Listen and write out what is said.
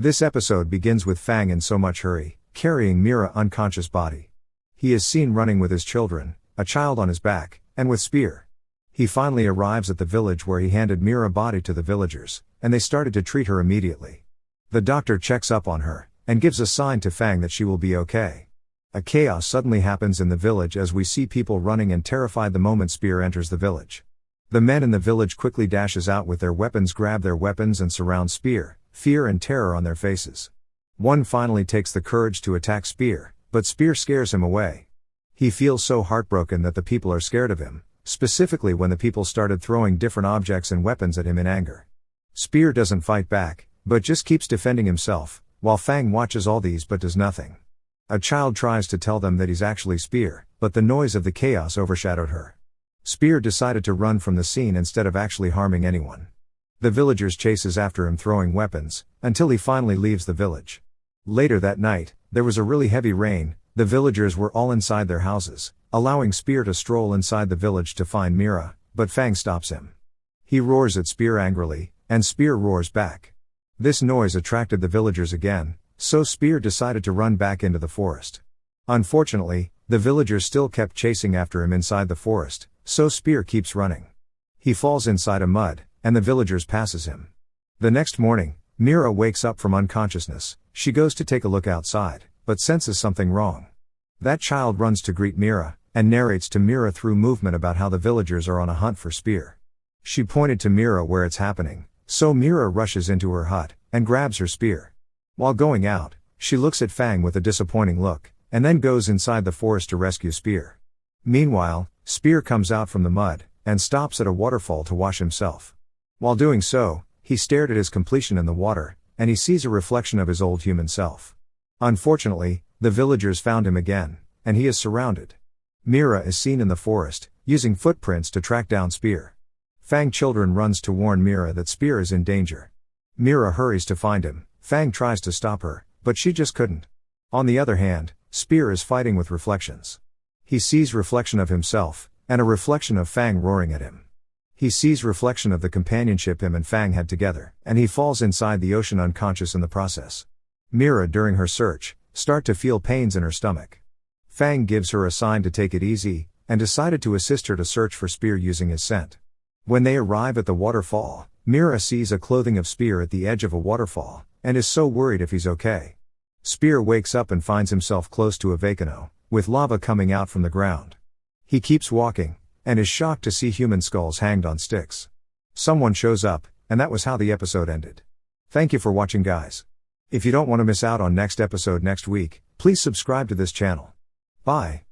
This episode begins with Fang in so much hurry, carrying Mira's unconscious body. He is seen running with his children, a child on his back, and with spear. He finally arrives at the village where he handed Mira's body to the villagers, and they started to treat her immediately. The doctor checks up on her, and gives a sign to Fang that she will be okay. A chaos suddenly happens in the village as we see people running and terrified the moment Spear enters the village. The men in the village quickly dashes out with their weapons, grab their weapons and surround Spear, fear and terror on their faces. One finally takes the courage to attack Spear, but Spear scares him away. He feels so heartbroken that the people are scared of him, specifically when the people started throwing different objects and weapons at him in anger. Spear doesn't fight back, but just keeps defending himself, while Fang watches all these but does nothing. A child tries to tell them that he's actually Spear, but the noise of the chaos overshadowed her. Spear decided to run from the scene instead of actually harming anyone. The villagers chases after him throwing weapons, until he finally leaves the village. Later that night, there was a really heavy rain. The villagers were all inside their houses, allowing Spear to stroll inside the village to find Mira, but Fang stops him. He roars at Spear angrily, and Spear roars back. This noise attracted the villagers again, so Spear decided to run back into the forest. Unfortunately, the villagers still kept chasing after him inside the forest, so Spear keeps running. He falls inside a mud, and the villagers passes him. The next morning, Mira wakes up from unconsciousness. She goes to take a look outside, but senses something wrong. That child runs to greet Mira, and narrates to Mira through movement about how the villagers are on a hunt for Spear. She pointed to Mira where it's happening, so Mira rushes into her hut, and grabs her spear. While going out, she looks at Fang with a disappointing look, and then goes inside the forest to rescue Spear. Meanwhile, Spear comes out from the mud, and stops at a waterfall to wash himself. While doing so, he stared at his completion in the water, and he sees a reflection of his old human self. Unfortunately, the villagers found him again, and he is surrounded. Mira is seen in the forest, using footprints to track down Spear. Fang children runs to warn Mira that Spear is in danger. Mira hurries to find him. Fang tries to stop her, but she just couldn't. On the other hand, Spear is fighting with reflections. He sees reflection of himself, and a reflection of Fang roaring at him. He sees reflection of the companionship him and Fang had together, and he falls inside the ocean unconscious in the process. Mira, during her search, start to feel pains in her stomach. Fang gives her a sign to take it easy, and decided to assist her to search for Spear using his scent. When they arrive at the waterfall, Mira sees a clothing of Spear at the edge of a waterfall, and is so worried if he's okay. Spear wakes up and finds himself close to a volcano, with lava coming out from the ground. He keeps walking, and is shocked to see human skulls hanged on sticks. Someone shows up, and that was how the episode ended. Thank you for watching, guys. If you don't want to miss out on next episode next week, please subscribe to this channel. Bye.